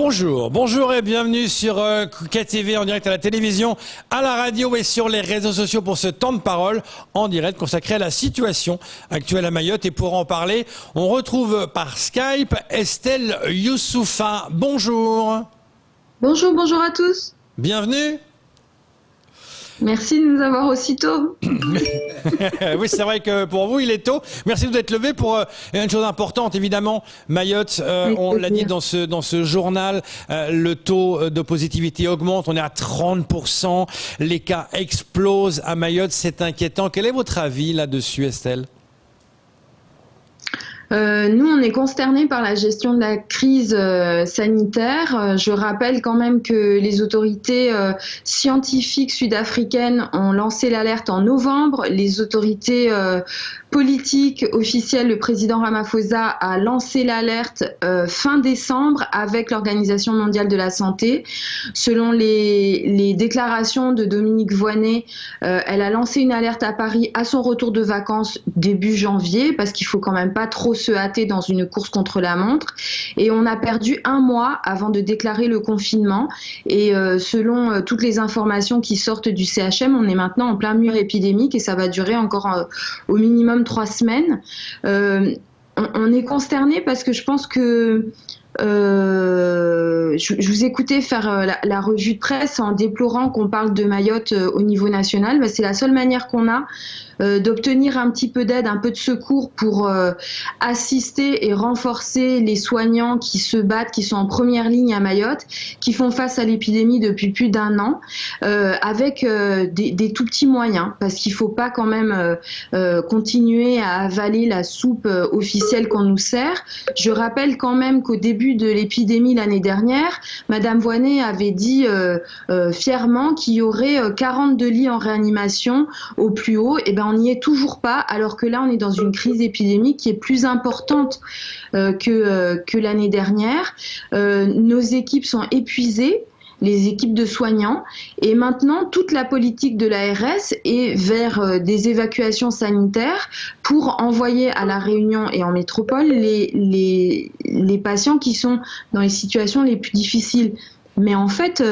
Bonjour et bienvenue sur KTV en direct à la télévision, à la radio et sur les réseaux sociaux pour ce temps de parole en direct consacré à la situation actuelle à Mayotte. Et pour en parler, on retrouve par Skype Estelle Youssoufa. Bonjour. Bonjour à tous. Bienvenue. Merci de nous avoir aussitôt. Oui, c'est vrai que pour vous, il est tôt. Merci de vous être levé pour une chose importante, évidemment. Mayotte, on l'a dit dans ce journal, le taux de positivité augmente. On est à 30%. Les cas explosent à Mayotte. C'est inquiétant. Quel est votre avis là-dessus, Estelle ? Nous, on est consternés par la gestion de la crise sanitaire. Je rappelle quand même que les autorités scientifiques sud-africaines ont lancé l'alerte en novembre. Les autorités politiques officielles, le président Ramaphosa a lancé l'alerte fin décembre avec l'Organisation mondiale de la santé. Selon les déclarations de Dominique Voynet, elle a lancé une alerte à Paris à son retour de vacances début janvier, parce qu'il faut quand même pas trop se hâter dans une course contre la montre. Et on a perdu un mois avant de déclarer le confinement. Et selon toutes les informations qui sortent du CHM, on est maintenant en plein mur épidémique et ça va durer encore au minimum 3 semaines. On est consterné parce que je pense que je vous écoutais faire la revue de presse en déplorant qu'on parle de Mayotte au niveau national. Ben, c'est la seule manière qu'on a d'obtenir un petit peu d'aide, un peu de secours pour assister et renforcer les soignants qui se battent, qui sont en première ligne à Mayotte, qui font face à l'épidémie depuis plus d'1 an, avec des tout petits moyens, parce qu'il ne faut pas quand même continuer à avaler la soupe officielle qu'on nous sert. Je rappelle quand même qu'au début de l'épidémie l'année dernière, Madame Voynet avait dit fièrement qu'il y aurait 42 lits en réanimation au plus haut. Et ben on n'y est toujours pas, alors que là on est dans une crise épidémique qui est plus importante que l'année dernière. Nos équipes sont épuisées, les équipes de soignants, et maintenant toute la politique de l'ARS est vers des évacuations sanitaires pour envoyer à La Réunion et en métropole les patients qui sont dans les situations les plus difficiles. Mais en fait,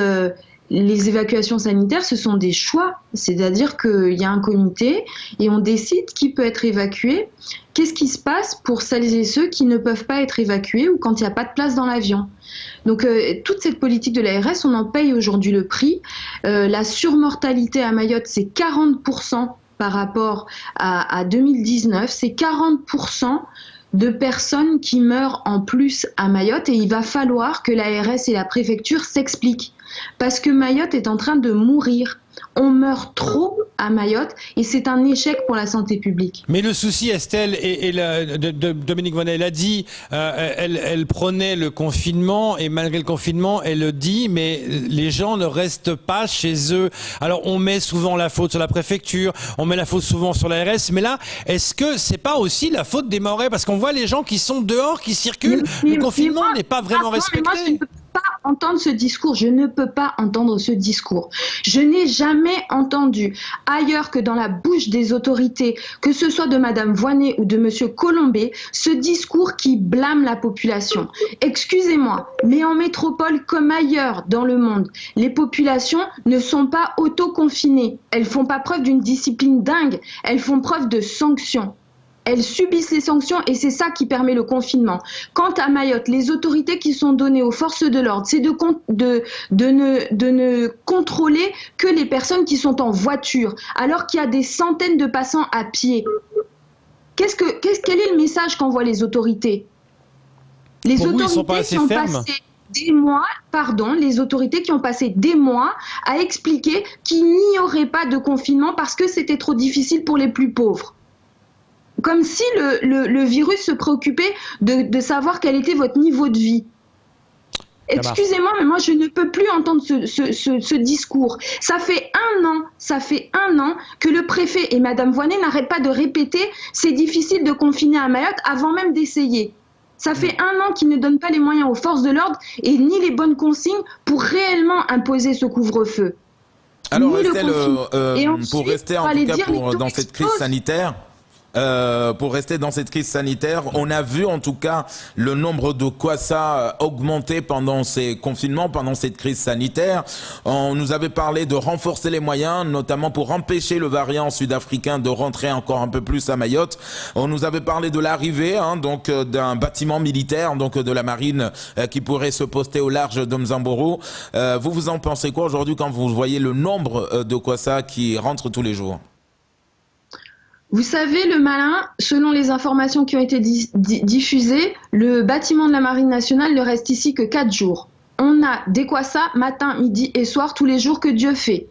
les évacuations sanitaires, ce sont des choix, c'est-à-dire qu'il y a un comité et on décide qui peut être évacué. Qu'est-ce qui se passe pour celles et ceux qui ne peuvent pas être évacués ou quand il n'y a pas de place dans l'avion ? Donc toute cette politique de l'ARS, on en paye aujourd'hui le prix. La surmortalité à Mayotte, c'est 40% par rapport à 2019, c'est 40% de personnes qui meurent en plus à Mayotte, et il va falloir que l'ARS et la préfecture s'expliquent. Parce que Mayotte est en train de mourir. On meurt trop à Mayotte et c'est un échec pour la santé publique. Mais le souci, Estelle, et Dominique Voynet l'a dit, elle prenait le confinement et malgré le confinement, elle le dit, mais les gens ne restent pas chez eux. Alors on met souvent la faute sur la préfecture, on met la faute souvent sur l'ARS, mais là, est-ce que c'est pas aussi la faute des Mahorais ? Parce qu'on voit les gens qui sont dehors, qui circulent, le confinement n'est pas vraiment respecté. Pas entendre ce discours, je ne peux pas entendre ce discours. Je n'ai jamais entendu ailleurs que dans la bouche des autorités, que ce soit de Madame Voynet ou de Monsieur Colombet, ce discours qui blâme la population. Excusez-moi, mais en métropole comme ailleurs dans le monde, les populations ne sont pas auto-confinées. Elles font pas preuve d'une discipline dingue, elles font preuve de sanctions. Elles subissent les sanctions et c'est ça qui permet le confinement. Quant à Mayotte, les autorités qui sont données aux forces de l'ordre, c'est de ne contrôler que les personnes qui sont en voiture, alors qu'il y a des centaines de passants à pied. Quel est le message qu'envoient les autorités ? Les autorités qui ont passé des mois, les autorités qui ont passé des mois à expliquer qu'il n'y aurait pas de confinement parce que c'était trop difficile pour les plus pauvres. Comme si le virus se préoccupait de savoir quel était votre niveau de vie. Excusez-moi, mais moi je ne peux plus entendre ce discours. Ça fait un an que le préfet et Madame Voynet n'arrêtent pas de répéter « c'est difficile de confiner à Mayotte » avant même d'essayer. Ça fait 1 an qu'ils ne donnent pas les moyens aux forces de l'ordre et ni les bonnes consignes pour réellement imposer ce couvre-feu. Alors Estelle, pour rester en tout cas dans cette crise sanitaire, pour rester dans cette crise sanitaire. On a vu en tout cas le nombre de Kwassa augmenter pendant ces confinements, pendant cette crise sanitaire. On nous avait parlé de renforcer les moyens, notamment pour empêcher le variant sud-africain de rentrer encore un peu plus à Mayotte. On nous avait parlé de l'arrivée donc d'un bâtiment militaire, donc de la marine, qui pourrait se poster au large d'Omzamboro. Vous en pensez quoi aujourd'hui quand vous voyez le nombre de Kwassa qui rentrent tous les jours? Vous savez, le malin, selon les informations qui ont été diffusées, le bâtiment de la Marine nationale ne reste ici que 4 jours. On a des Kwassa matin, midi et soir, tous les jours que Dieu fait.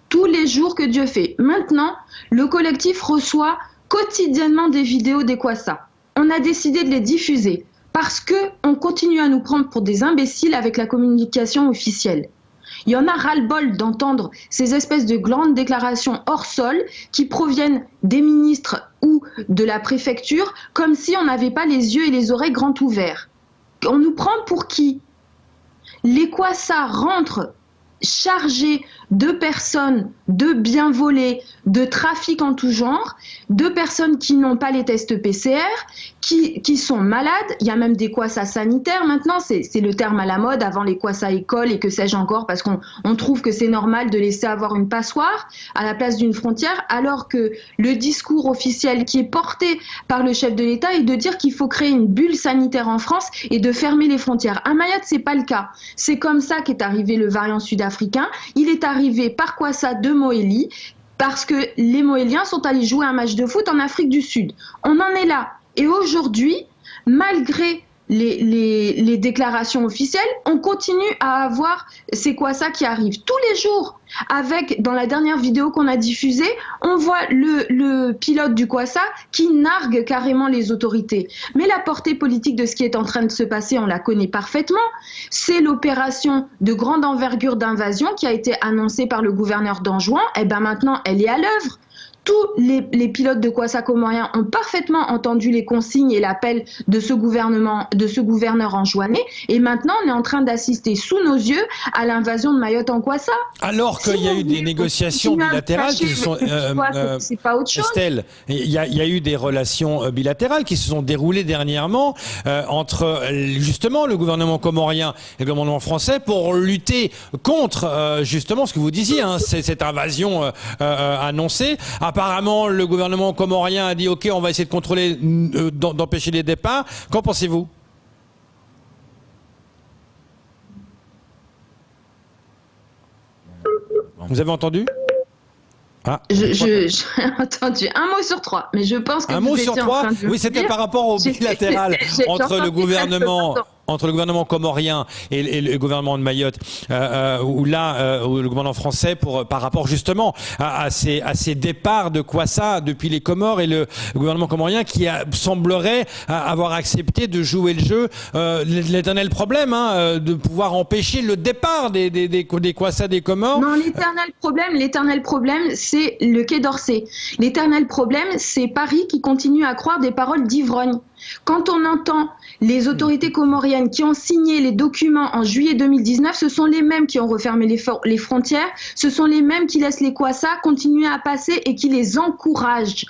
Tous les jours que Dieu fait. Maintenant, le collectif reçoit quotidiennement des vidéos des Kwassa. On a décidé de les diffuser parce qu'on continue à nous prendre pour des imbéciles avec la communication officielle. Il y en a ras-le-bol d'entendre ces espèces de grandes déclarations hors sol qui proviennent des ministres ou de la préfecture, comme si on n'avait pas les yeux et les oreilles grands ouverts. On nous prend pour qui? Les Kwassa rentrent chargés de personnes, de biens volés, de trafic en tout genre, de personnes qui n'ont pas les tests PCR, qui sont malades. Il y a même des Kwassa sanitaires maintenant, c'est le terme à la mode, avant les Kwassa écoles et que sais-je encore, parce qu'on trouve que c'est normal de laisser avoir une passoire à la place d'une frontière, alors que le discours officiel qui est porté par le chef de l'État est de dire qu'il faut créer une bulle sanitaire en France et de fermer les frontières. À Mayotte, c'est pas le cas. C'est comme ça qu'est arrivé le variant sud-africain. Il est arrivé par Kwassa de Moélie, parce que les Moéliens sont allés jouer un match de foot en Afrique du Sud. On en est là. Et aujourd'hui, malgré les déclarations officielles, on continue à avoir ces Kwassa qui arrivent tous les jours. Avec, dans la dernière vidéo qu'on a diffusée, on voit le pilote du Kwassa qui nargue carrément les autorités. Mais la portée politique de ce qui est en train de se passer, on la connaît parfaitement. C'est l'opération de grande envergure d'invasion qui a été annoncée par le gouverneur d'Anjouan. Et bien maintenant, elle est à l'œuvre. Tous les pilotes de Kwassa comoriens ont parfaitement entendu les consignes et l'appel de ce gouverneur anjouanais. Et maintenant, on est en train d'assister sous nos yeux à l'invasion de Mayotte en Kwassa. Alors qu'il y a eu des négociations bilatérales qui se sont... c'est pas autre chose. Estelle, il y a eu des relations bilatérales qui se sont déroulées dernièrement entre justement le gouvernement comorien et le gouvernement français pour lutter contre justement ce que vous disiez, cette invasion annoncée. Apparemment, le gouvernement comorien a dit « Ok, on va essayer de contrôler, d'empêcher les départs ». Qu'en pensez-vous? Vous avez entendu? J'ai entendu un mot sur 3, mais je pense que un mot sur 3. Oui, c'était par rapport au bilatéral entre le gouvernement comorien et le gouvernement de Mayotte, où le gouvernement français, par rapport justement à ces départs de Kwassa depuis les Comores, et le gouvernement comorien qui semblerait avoir accepté de jouer le jeu, l'éternel problème, de pouvoir empêcher le départ des Kwassa des Comores. Non, l'éternel problème, c'est le Quai d'Orsay. L'éternel problème, c'est Paris qui continue à croire des paroles d'ivrogne. Quand on entend les autorités comoriennes qui ont signé les documents en juillet 2019, ce sont les mêmes qui ont refermé les frontières, ce sont les mêmes qui laissent les Kwassa continuer à passer et qui les encouragent.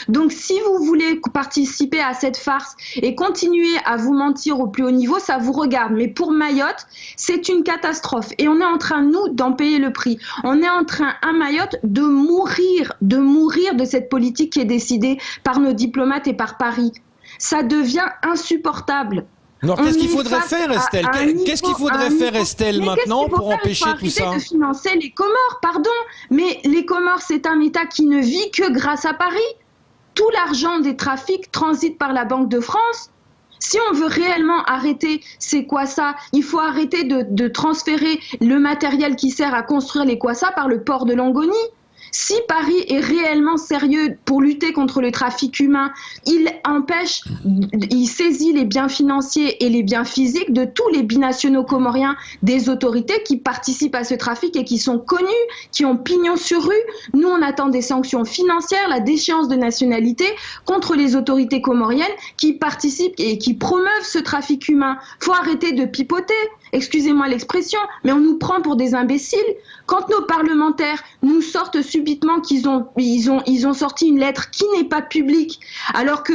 Donc si vous voulez participer à cette farce et continuer à vous mentir au plus haut niveau, ça vous regarde. Mais pour Mayotte, c'est une catastrophe. Et on est en train, nous, d'en payer le prix. On est en train, à Mayotte, de mourir de cette politique qui est décidée par nos diplomates et par Paris. Ça devient insupportable. Alors qu'est-ce qu'il faudrait faire, Estelle? Qu'est-ce qu'il faudrait faire, Estelle, maintenant pour empêcher tout ça? De financer les Comores, pardon. Mais les Comores, c'est un État qui ne vit que grâce à Paris. Tout l'argent des trafics transite par la Banque de France. Si on veut réellement arrêter ces Kwassa, il faut arrêter de transférer le matériel qui sert à construire les Kwassa par le port de Longoni. Si Paris est réellement sérieux pour lutter contre le trafic humain, il saisit les biens financiers et les biens physiques de tous les binationaux comoriens des autorités qui participent à ce trafic et qui sont connus, qui ont pignon sur rue. Nous, on attend des sanctions financières, la déchéance de nationalité contre les autorités comoriennes qui participent et qui promeuvent ce trafic humain. Il faut arrêter de pipoter. excusez-moi l'expression, mais on nous prend pour des imbéciles. Quand nos parlementaires nous sortent subitement qu'ils ont sorti une lettre qui n'est pas publique, alors que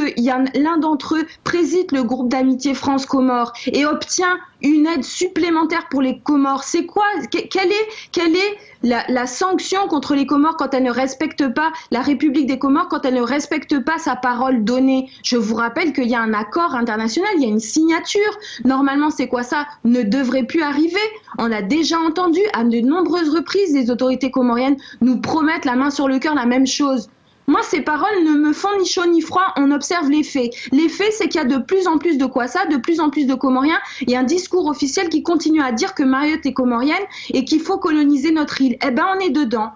l'un d'entre eux préside le groupe d'amitié France-Comores et obtient une aide supplémentaire pour les Comores, c'est quoi? Quelle est la sanction contre les Comores quand elle ne respecte pas la République des Comores, quand elle ne respecte pas sa parole donnée? Je vous rappelle qu'il y a un accord international, il y a une signature. Normalement, c'est quoi ça? Ne devrait plus arriver. On a déjà entendu à de nombreuses reprises les autorités comoriennes nous promettre la main sur le cœur la même chose. Moi, ces paroles ne me font ni chaud ni froid, on observe les faits. Les faits, c'est qu'il y a de plus en plus de Kwassa, de plus en plus de Comoriens, et un discours officiel qui continue à dire que Mayotte est comorienne et qu'il faut coloniser notre île. Eh ben, on est dedans.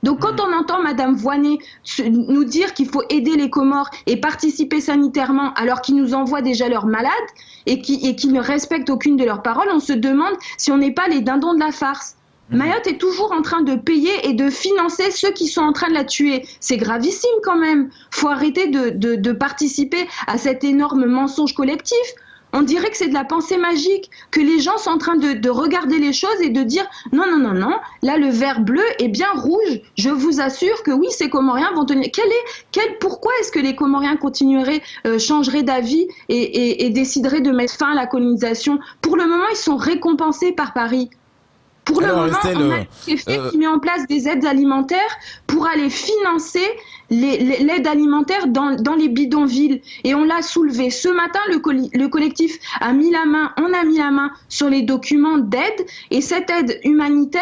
Donc quand on entend Madame Voynet nous dire qu'il faut aider les Comores et participer sanitairement alors qu'ils nous envoient déjà leurs malades et qu'ils ne respectent aucune de leurs paroles, on se demande si on n'est pas les dindons de la farce. Mayotte est toujours en train de payer et de financer ceux qui sont en train de la tuer. C'est gravissime quand même. Faut arrêter de participer à cet énorme mensonge collectif. On dirait que c'est de la pensée magique, que les gens sont en train de regarder les choses et de dire non, là le vert bleu est bien rouge, je vous assure que oui, ces Comoriens vont tenir. Pourquoi est-ce que les Comoriens continueraient, changeraient d'avis et décideraient de mettre fin à la colonisation? Pour le moment, ils sont récompensés par Paris. Pour le moment, on a un chef qui met en place des aides alimentaires pour aller financer l'aide alimentaire dans les bidonvilles. Et on l'a soulevé. Ce matin, le collectif on a mis la main sur les documents d'aide. Et cette aide humanitaire,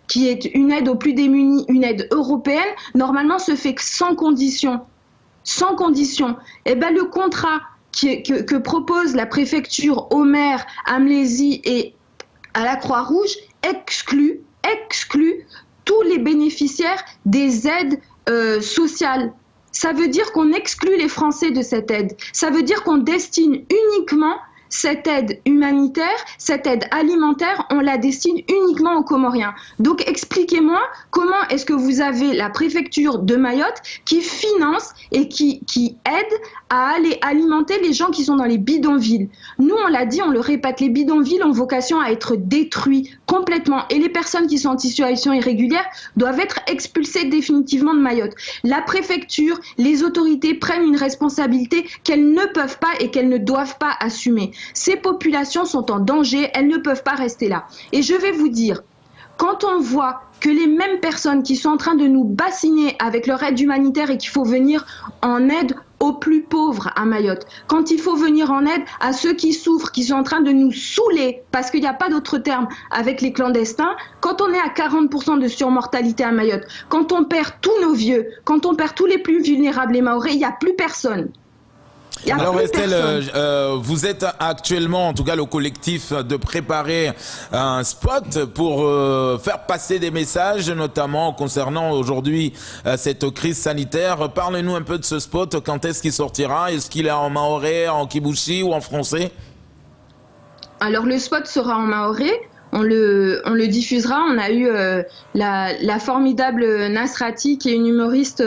qui est une aide aux plus démunis, une aide européenne, normalement se fait sans condition. Sans condition. Et ben le contrat que propose la préfecture au maire, à Mlésie et à la Croix-Rouge exclut tous les bénéficiaires des aides sociales. Ça veut dire qu'on exclut les Français de cette aide. Ça veut dire qu'on destine uniquement cette aide humanitaire, cette aide alimentaire, on la destine uniquement aux Comoriens. Donc expliquez-moi comment est-ce que vous avez la préfecture de Mayotte qui finance et qui aide à aller alimenter les gens qui sont dans les bidonvilles. Nous, on l'a dit, on le répète, les bidonvilles ont vocation à être détruits complètement et les personnes qui sont en situation irrégulière doivent être expulsées définitivement de Mayotte. La préfecture, les autorités prennent une responsabilité qu'elles ne peuvent pas et qu'elles ne doivent pas assumer. Ces populations sont en danger, elles ne peuvent pas rester là. Et je vais vous dire, quand on voit que les mêmes personnes qui sont en train de nous bassiner avec leur aide humanitaire et qu'il faut venir en aide aux plus pauvres à Mayotte, quand il faut venir en aide à ceux qui souffrent, qui sont en train de nous saouler, parce qu'il n'y a pas d'autre terme avec les clandestins, quand on est à 40% de surmortalité à Mayotte, quand on perd tous nos vieux, quand on perd tous les plus vulnérables et mahorais, il n'y a plus personne. Alors Estelle, vous êtes actuellement, en tout cas le collectif, de préparer un spot pour faire passer des messages, notamment concernant aujourd'hui cette crise sanitaire. Parlez-nous un peu de ce spot, quand est-ce qu'il sortira? Est-ce qu'il est en mahorais, en kibushi ou en français? Alors le spot sera en mahorais. On le diffusera. On a eu la formidable Nasrati, qui est une humoriste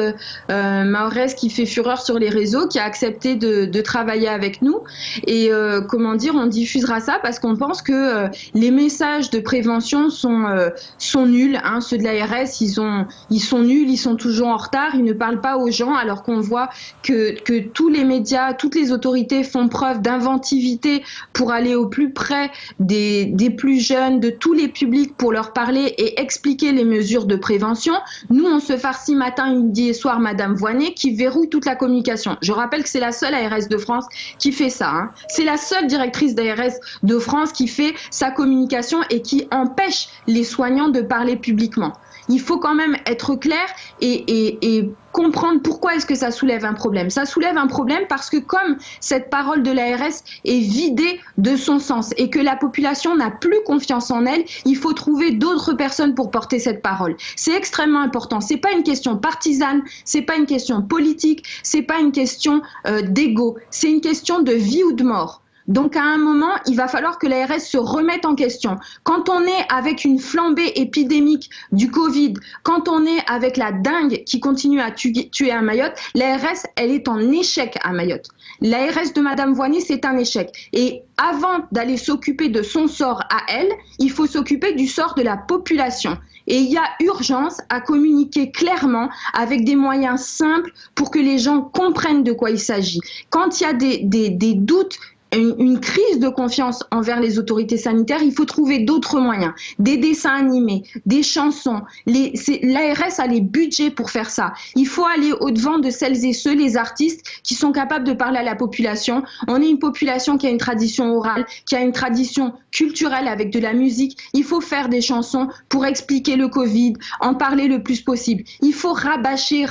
mahoraise qui fait fureur sur les réseaux, qui a accepté de travailler avec nous. Et on diffusera ça parce qu'on pense que les messages de prévention sont nuls. Hein. Ceux de l'ARS, ils sont nuls, ils sont toujours en retard, ils ne parlent pas aux gens, alors qu'on voit que tous les médias, toutes les autorités font preuve d'inventivité pour aller au plus près des plus jeunes, de tous les publics pour leur parler et expliquer les mesures de prévention. Nous, on se farcit matin, midi et soir Madame Voynet qui verrouille toute la communication. Je rappelle que c'est la seule ARS de France qui fait ça. Hein. C'est la seule directrice d'ARS de France qui fait sa communication et qui empêche les soignants de parler publiquement. Il faut quand même être clair et comprendre pourquoi est-ce que ça soulève un problème. Ça soulève un problème parce que comme cette parole de l'ARS est vidée de son sens et que la population n'a plus confiance en elle, il faut trouver d'autres personnes pour porter cette parole. C'est extrêmement important. C'est pas une question partisane, c'est pas une question politique, c'est pas une question d'ego, c'est une question de vie ou de mort. Donc à un moment, il va falloir que l'ARS se remette en question. Quand on est avec une flambée épidémique du Covid, quand on est avec la dengue qui continue à tuer à Mayotte, l'ARS, elle est en échec à Mayotte. L'ARS de Madame Voynet, c'est un échec. Et avant d'aller s'occuper de son sort à elle, il faut s'occuper du sort de la population. Et il y a urgence à communiquer clairement avec des moyens simples pour que les gens comprennent de quoi il s'agit. Quand il y a des doutes, une crise de confiance envers les autorités sanitaires, il faut trouver d'autres moyens, des dessins animés, des chansons. L'ARS a les budgets pour faire ça. Il faut aller au-devant de celles et ceux, les artistes, qui sont capables de parler à la population. On est une population qui a une tradition orale, qui a une tradition culturelle avec de la musique. Il faut faire des chansons pour expliquer le Covid, en parler le plus possible. Il faut rabâcher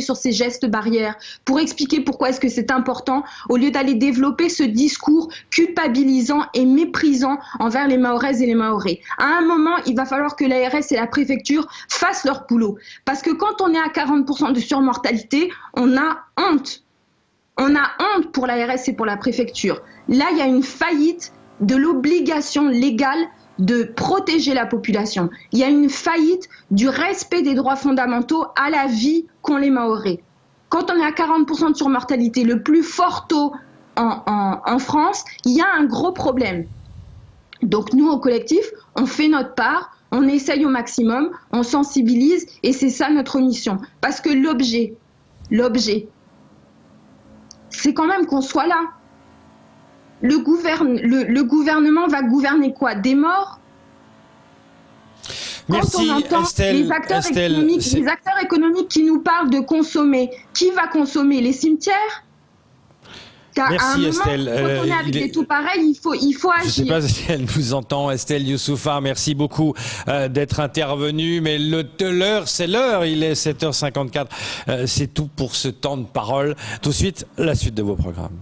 sur ces gestes barrières pour expliquer pourquoi est-ce que c'est important, au lieu d'aller développer ce discours culpabilisant et méprisant envers les Mahoraises et les Mahorais. À un moment, il va falloir que l'ARS et la préfecture fassent leur boulot. Parce que quand on est à 40% de surmortalité, on a honte. On a honte pour l'ARS et pour la préfecture. Là, il y a une faillite de l'obligation légale de protéger la population. Il y a une faillite du respect des droits fondamentaux à la vie qu'ont les Mahorais. Quand on est à 40% de surmortalité, le plus fort taux en France, il y a un gros problème. Donc nous, au collectif, on fait notre part, on essaye au maximum, on sensibilise et c'est ça notre mission. Parce que l'objet, c'est quand même qu'on soit là. Le gouvernement va gouverner quoi? Des morts? Merci, quand on entend Estelle, les acteurs économiques qui nous parlent de consommer, qui va consommer? Les cimetières? Merci Estelle. Quand on est avec des tout pareils, il faut agir. Je ne sais pas si elle nous entend, Estelle Youssouffa. Merci beaucoup d'être intervenue. Mais l'heure, c'est l'heure. Il est 7h54. C'est tout pour ce temps de parole. Tout de suite, la suite de vos programmes.